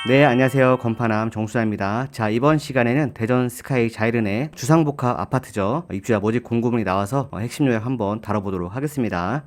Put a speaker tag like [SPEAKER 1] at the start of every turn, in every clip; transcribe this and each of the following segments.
[SPEAKER 1] 네, 안녕하세요. 건파남 정수아입니다. 자, 이번 시간에는 대전 스카이 자이른의 주상복합 아파트죠. 입주자 모집 공고문이 나와서 핵심 요약 한번 다뤄보도록 하겠습니다.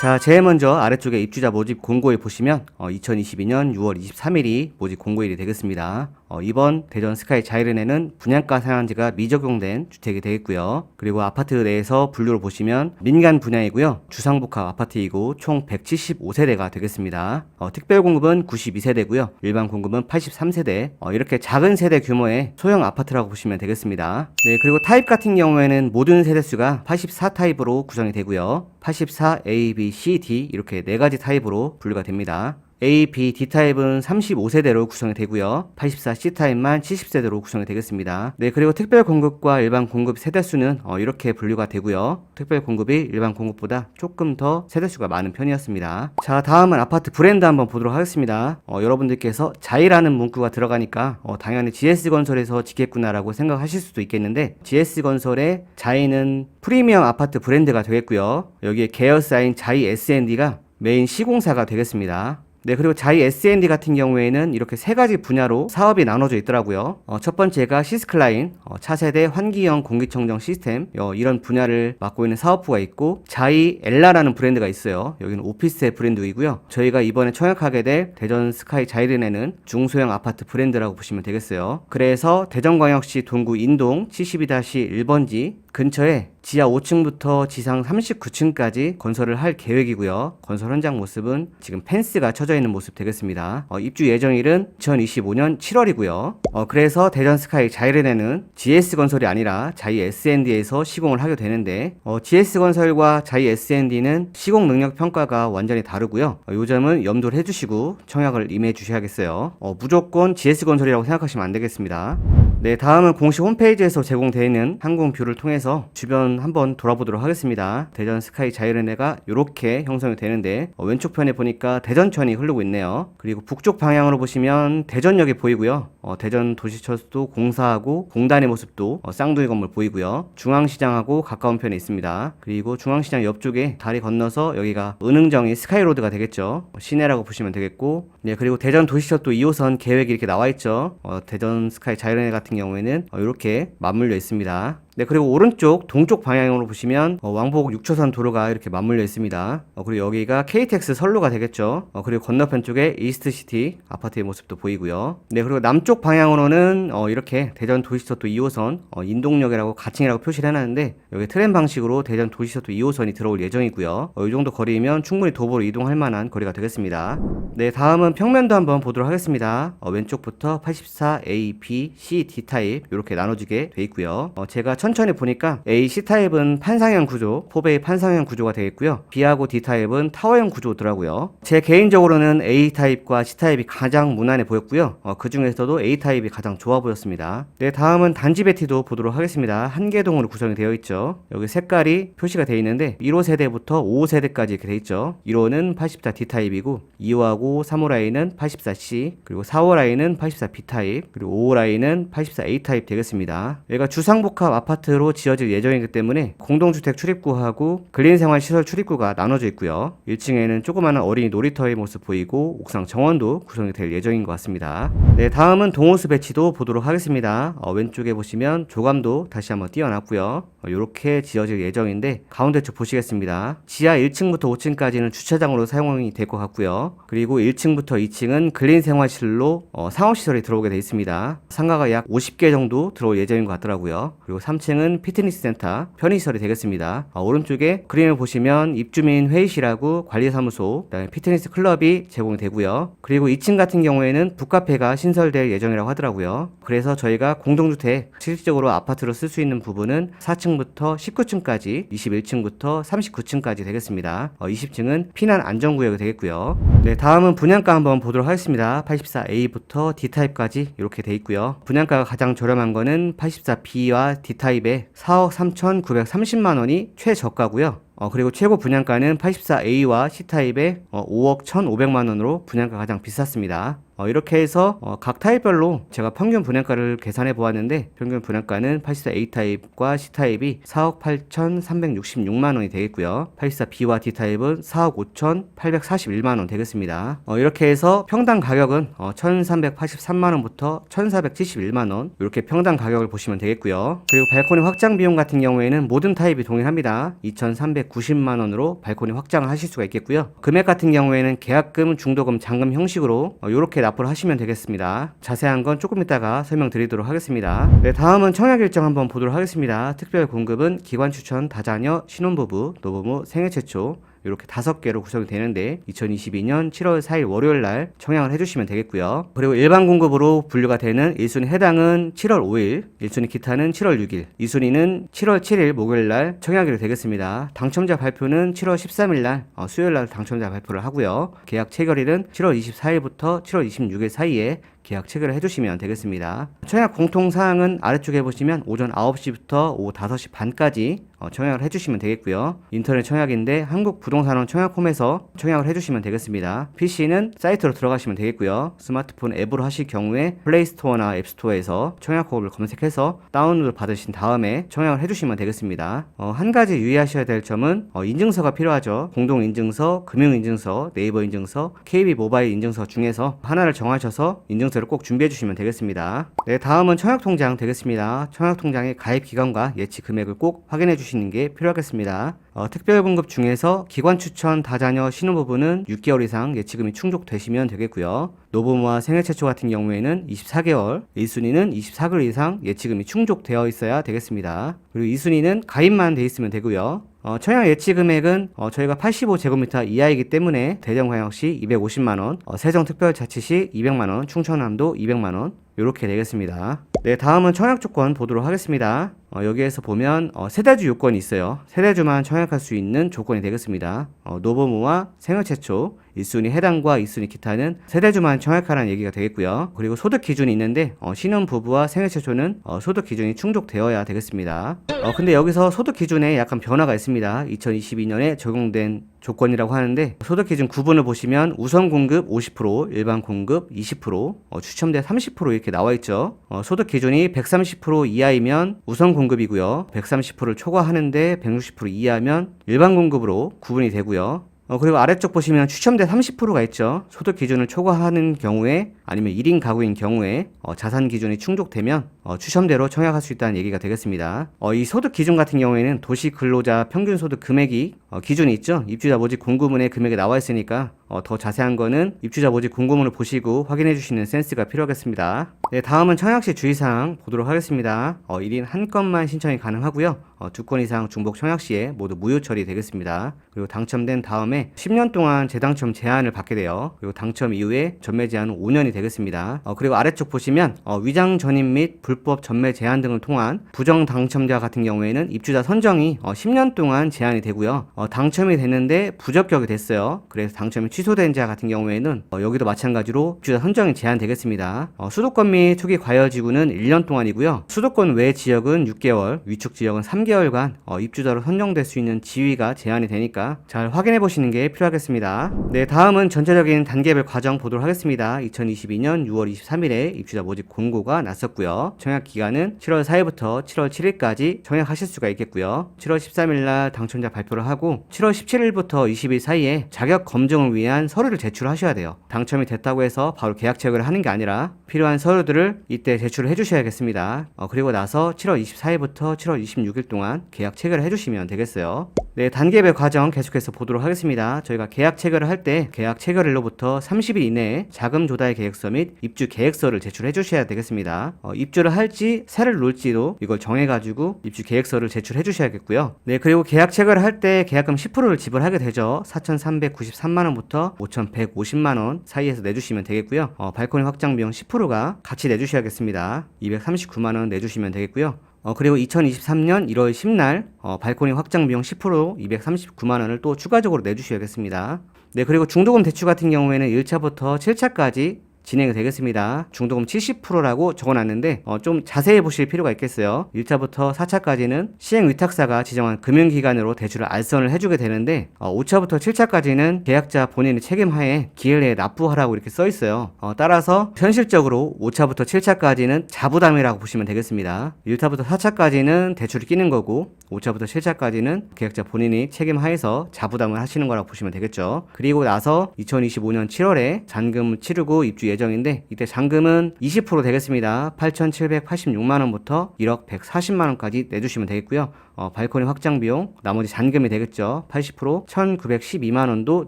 [SPEAKER 1] 자, 제일 먼저 아래쪽에 입주자 모집 공고에 보시면 2022년 6월 23일이 모집 공고일이 되겠습니다. 이번 대전 스카이 자이른에는 분양가 상한제가 미적용된 주택이 되겠고요. 그리고 아파트 내에서 분류를 보시면 민간 분양이고요. 주상복합 아파트이고 총 175세대가 되겠습니다. 특별 공급은 92세대고요. 일반 공급은 83세대. 이렇게 작은 세대 규모의 소형 아파트라고 보시면 되겠습니다. 네, 그리고 타입 같은 경우에는 모든 세대수가 84 타입으로 구성이 되고요. 84 A, B, C, D 이렇게 4가지 타입으로 분류가 됩니다. A, B, D 타입은 35세대로 구성이 되고요. 84C 타입만 70세대로 구성이 되겠습니다. 네, 그리고 특별 공급과 일반 공급 세대수는 이렇게 분류가 되고요. 특별 공급이 일반 공급보다 조금 더 세대수가 많은 편이었습니다. 자, 다음은 아파트 브랜드 한번 보도록 하겠습니다. 여러분들께서 자이라는 문구가 들어가니까 당연히 GS건설에서 짓겠구나라고 생각하실 수도 있겠는데, GS건설의 자이는 프리미엄 아파트 브랜드가 되겠고요. 여기에 계열사인 자이 S&D가 메인 시공사가 되겠습니다. 네, 그리고 자이 S&D 같은 경우에는 이렇게 3가지 분야로 사업이 나눠져 있더라고요. 첫 번째가 시스클라인, 차세대 환기형 공기청정 시스템, 이런 분야를 맡고 있는 사업부가 있고, 자이 엘라라는 브랜드가 있어요. 여기는 오피스의 브랜드이고요. 저희가 이번에 청약하게 될 대전 스카이 자이른에는 중소형 아파트 브랜드라고 보시면 되겠어요. 그래서 대전광역시 동구 인동 72-1번지 근처에 지하 5층부터 지상 39층까지 건설을 할 계획이고요. 건설 현장 모습은 지금 펜스가 쳐져 있는 모습 되겠습니다. 입주 예정일은 2025년 7월이고요. 그래서 대전 스카이 자이른에는 GS건설이 아니라 자이 S&D에서 시공을 하게 되는데, GS건설과 자이 S&D는 시공 능력 평가가 완전히 다르고요. 이 점은 염두를 해주시고 청약을 임해 주셔야겠어요. 무조건 GS건설이라고 생각하시면 안 되겠습니다. 네, 다음은 공식 홈페이지에서 제공되어 있는 항공뷰를 통해서 주변 한번 돌아보도록 하겠습니다. 대전 스카이 자이른에가 이렇게 형성이 되는데, 왼쪽 편에 보니까 대전천이 흐르고 있네요. 그리고 북쪽 방향으로 보시면 대전역이 보이고요. 대전 도시철도 공사하고 공단의 모습도 쌍둥이 건물 보이고요. 중앙시장하고 가까운 편에 있습니다. 그리고 중앙시장 옆쪽에 다리 건너서 여기가 은흥정이 스카이로드가 되겠죠. 시내라고 보시면 되겠고, 네, 그리고 대전 도시철도 2호선 계획이 이렇게 나와 있죠. 대전 스카이 자이른에 같은 경우에는 이렇게 맞물려 있습니다. 네, 그리고 오른쪽 동쪽 방향으로 보시면 왕복 6초선 도로가 이렇게 맞물려 있습니다. 그리고 여기가 KTX 선로가 되겠죠. 그리고 건너편 쪽에 이스트시티 아파트의 모습도 보이고요. 네, 그리고 남쪽 방향으로는 이렇게 대전 도시철도 2호선 인동역이라고 가칭이라고 표시를 해놨는데, 여기 트램 방식으로 대전 도시철도 2호선이 들어올 예정이고요. 이 정도 거리면 충분히 도보로 이동할 만한 거리가 되겠습니다. 네, 다음은 평면도 한번 보도록 하겠습니다. 왼쪽부터 84 A, B, C, D 타입 이렇게 나눠지게 돼 있고요. 제가 천천히 보니까 A, C타입은 판상형 구조, 포베이 판상형 구조가 되겠고요. B하고 D타입은 타워형 구조더라고요. 제 개인적으로는 A타입과 C타입이 가장 무난해 보였고요. 그 중에서도 A타입이 가장 좋아 보였습니다. 네, 다음은 단지 베티도 보도록 하겠습니다. 한 개동으로 구성이 되어 있죠. 여기 색깔이 표시가 되어 있는데 1호 세대부터 5호 세대까지 이렇게 되어 있죠. 1호는 84 D타입이고 2호하고 3호 라인은 84C, 그리고 4호 라인은 84 B타입, 그리고 5호 라인은 84 A타입 되겠습니다. 여기가 주상복합 아파트로 지어질 예정이기 때문에 공동주택 출입구하고 근린생활시설 출입구가 나눠져 있고요. 1층에는 조그마한 어린이 놀이터의 모습 보이고 옥상 정원도 구성이 될 예정인 것 같습니다. 네, 다음은 동호수 배치도 보도록 하겠습니다. 왼쪽에 보시면 조감도 다시 한번 띄워놨고요. 이렇게 지어질 예정인데 가운데 쪽 보시겠습니다. 지하 1층부터 5층까지는 주차장으로 사용이 될 것 같고요. 그리고 1층부터 2층은 근린생활실로 상업시설이 들어오게 되어 있습니다. 상가가 약 50개 정도 들어올 예정인 것 같더라고요. 그리고 3층은 피트니스 센터, 편의시설이 되겠습니다. 오른쪽에 그림을 보시면 입주민 회의실하고 관리사무소, 그다음에 피트니스 클럽이 제공이 되고요. 그리고 2층 같은 경우에는 북카페가 신설될 예정이라고 하더라고요. 그래서 저희가 공동주택, 실질적으로 아파트로 쓸 수 있는 부분은 4층부터 19층까지, 21층부터 39층까지 되겠습니다. 20층은 피난 안전구역이 되겠고요. 네, 다음은 분양가 한번 보도록 하겠습니다. 84A부터 D타입까지 이렇게 돼 있고요. 분양가가 가장 저렴한 거는 84B와 D타입의 4억 3,930만 원이 최저가고요. 그리고 최고 분양가는 84A와 C타입의 5억 1,500만 원으로 분양가 가장 비쌌습니다. 이렇게 해서 각 타입별로 제가 평균 분양가를 계산해 보았는데 평균 분양가는 84 A타입과 C타입이 4억 8,366만 원이 되겠고요. 84 B와 D타입은 4억 5,841만 원 되겠습니다. 이렇게 해서 평당 가격은 1,383만 원부터 1,471만 원 이렇게 평당 가격을 보시면 되겠고요. 그리고 발코니 확장 비용 같은 경우에는 모든 타입이 동일합니다. 2,390만 원으로 발코니 확장을 하실 수가 있겠고요. 금액 같은 경우에는 계약금, 중도금, 잔금 형식으로 이렇게 납부를 하시면 되겠습니다. 자세한 건 조금 이따가 설명드리도록 하겠습니다. 네, 다음은 청약 일정 한번 보도록 하겠습니다. 특별 공급은 기관 추천, 다자녀, 신혼부부, 노부모, 생애 최초 이렇게 5개로 구성이 되는데 2022년 7월 4일 월요일 날 청약을 해주시면 되겠고요. 그리고 일반 공급으로 분류가 되는 1순위 해당은 7월 5일, 1순위 기타는 7월 6일, 2순위는 7월 7일 목요일 날 청약일이 되겠습니다. 당첨자 발표는 7월 13일 날 수요일 날 당첨자 발표를 하고요. 계약 체결일은 7월 24일부터 7월 26일 사이에 계약 체결을 해주시면 되겠습니다. 청약 공통사항은 아래쪽에 보시면 오전 9시부터 오후 5시 반까지 청약을 해주시면 되겠고요. 인터넷 청약인데 한국부동산원 청약홈에서 청약을 해주시면 되겠습니다. PC는 사이트로 들어가시면 되겠고요. 스마트폰 앱으로 하실 경우에 플레이스토어나 앱스토어에서 청약홈을 검색해서 다운로드 받으신 다음에 청약을 해주시면 되겠습니다. 한 가지 유의하셔야 될 점은 인증서가 필요하죠. 공동인증서, 금융인증서, 네이버 인증서, KB 모바일 인증서 중에서 하나를 정하셔서 인증서를 꼭 준비해 주시면 되겠습니다. 네, 다음은 청약통장 되겠습니다. 청약통장의 가입 기간과 예치 금액을 꼭 확인해 주시는 게 필요하겠습니다. 특별공급 중에서 기관 추천, 다자녀, 신혼부부는 6개월 이상 예치금이 충족되시면 되겠고요. 노부모와 생애 최초 같은 경우에는 24개월, 1순위는 24개월 이상 예치금이 충족되어 있어야 되겠습니다. 그리고 2순위는 가입만 돼 있으면 되고요. 청약 예치 금액은 저희가 85제곱미터 이하이기 때문에 대전광역시 250만원, 세종특별자치시 200만원, 충청남도 200만원 이렇게 되겠습니다. 네, 다음은 청약 조건 보도록 하겠습니다. 여기에서 보면 세대주 요건이 있어요. 세대주만 청약할 수 있는 조건이 되겠습니다. 노부모와 생애 최초, 1순위 해당과 2순위 기타는 세대주만 청약하라는 얘기가 되겠고요. 그리고 소득 기준이 있는데 신혼부부와 생애 최초는 소득 기준이 충족되어야 되겠습니다. 근데 여기서 소득 기준에 약간 변화가 있습니다. 2022년에 적용된 조건이라고 하는데 소득 기준 구분을 보시면 우선 공급 50%, 일반 공급 20%, 추첨대 30% 이렇게 나와 있죠. 소득 기준이 130% 이하이면 우선 공급이고요. 130%를 초과하는데 160% 이하면 일반 공급으로 구분이 되고요. 그리고 아래쪽 보시면 추첨대 30%가 있죠. 소득 기준을 초과하는 경우에 아니면 1인 가구인 경우에 자산 기준이 충족되면 추첨대로 청약할 수 있다는 얘기가 되겠습니다. 이 소득 기준 같은 경우에는 도시 근로자 평균 소득 금액이 기준이 있죠. 입주자 모집 공고문에 금액이 나와 있으니까 더 자세한 거는 입주자 모집 공고문을 보시고 확인해 주시는 센스가 필요하겠습니다. 네, 다음은 청약시 주의사항 보도록 하겠습니다. 1인 한 건만 신청이 가능하고요. 2건 이상 중복 청약 시에 모두 무효 처리되겠습니다. 그리고 당첨된 다음에 10년 동안 재당첨 제한을 받게 돼요. 그리고 당첨 이후에 전매 제한은 5년이 되겠습니다. 그리고 아래쪽 보시면 위장 전입 및 불법 전매 제한 등을 통한 부정 당첨자 같은 경우에는 입주자 선정이 10년 동안 제한이 되고요. 당첨이 됐는데 부적격이 됐어요. 그래서 당첨이 취소된 자 같은 경우에는 여기도 마찬가지로 입주자 선정이 제한되겠습니다. 수도권 및 초기 과열지구는 1년 동안이고요. 수도권 외 지역은 6개월, 위축 지역은 3개월간 입주자로 선정될 수 있는 지위가 제한이 되니까 잘 확인해 보시는 게 필요하겠습니다. 네, 다음은 전체적인 단계별 과정 보도록 하겠습니다. 2022년 6월 23일에 입주자 모집 공고가 났었고요. 청약 기간은 7월 4일부터 7월 7일까지 청약하실 수가 있겠고요. 7월 13일 날 당첨자 발표를 하고 7월 17일부터 20일 사이에 자격 검증을 위한 서류를 제출하셔야 돼요. 당첨이 됐다고 해서 바로 계약 체결을 하는 게 아니라 필요한 서류들을 이때 제출을 해주셔야겠습니다. 그리고 나서 7월 24일부터 7월 26일 동안 계약 체결을 해주시면 되겠어요. 네, 단계별 과정 계속해서 보도록 하겠습니다. 저희가 계약 체결을 할 때 계약 체결일로부터 30일 이내에 자금 조달 계획서 및 입주 계획서를 제출해 주셔야 되겠습니다. 입주를 할지 세를 놓을지도 이걸 정해가지고 입주 계획서를 제출해 주셔야겠고요. 네, 그리고 계약 체결을 할 때 계약금 10%를 지불하게 되죠. 4,393만원부터 5,150만원 사이에서 내주시면 되겠고요. 발코니 확장 비용 10%가 같이 내주셔야겠습니다. 239만원 내주시면 되겠고요. 그리고 2023년 1월 10날 발코니 확장 비용 10% 239만원을 또 추가적으로 내주셔야겠습니다. 네, 그리고 중도금 대출 같은 경우에는 1차부터 7차까지 진행이 되겠습니다. 중도금 70%라고 적어놨는데 좀 자세히 보실 필요가 있겠어요. 1차부터 4차까지는 시행위탁사가 지정한 금융기관으로 대출을 알선을 해주게 되는데 5차부터 7차까지는 계약자 본인의 책임하에 기일 내에 납부하라고 이렇게 써 있어요. 따라서 현실적으로 5차부터 7차까지는 자부담이라고 보시면 되겠습니다. 1차부터 4차까지는 대출을 끼는 거고 5차부터 7차까지는 계약자 본인이 책임하에서 자부담을 하시는 거라고 보시면 되겠죠. 그리고 나서 2025년 7월에 잔금을 치르고 입주 예정인데 이때 잔금은 20% 되겠습니다. 8,786만 원부터 1억 140만 원까지 내주시면 되겠고요. 발코니 확장 비용, 나머지 잔금이 되겠죠. 80% 1,912만 원도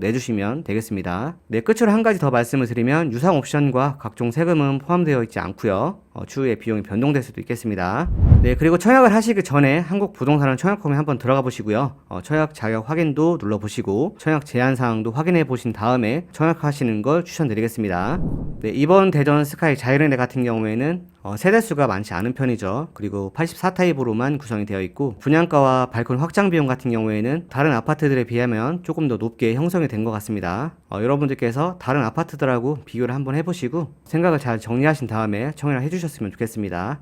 [SPEAKER 1] 내주시면 되겠습니다. 네, 끝으로 한 가지 더 말씀을 드리면 유상 옵션과 각종 세금은 포함되어 있지 않고요. 추후에 비용이 변동될 수도 있겠습니다. 네, 그리고 청약을 하시기 전에 한국부동산원 청약홈에 한번 들어가 보시고요. 청약 자격 확인도 눌러보시고 청약 제한 사항도 확인해 보신 다음에 청약하시는 걸 추천드리겠습니다. 네, 이번 대전 스카이 자이렌드 같은 경우에는 세대수가 많지 않은 편이죠. 그리고 84타입으로만 구성이 되어 있고 분양가와 발코니 확장 비용 같은 경우에는 다른 아파트들에 비하면 조금 더 높게 형성이 된 것 같습니다. 여러분들께서 다른 아파트들하고 비교를 한번 해보시고 생각을 잘 정리하신 다음에 청약을 해주셨으면 좋겠습니다.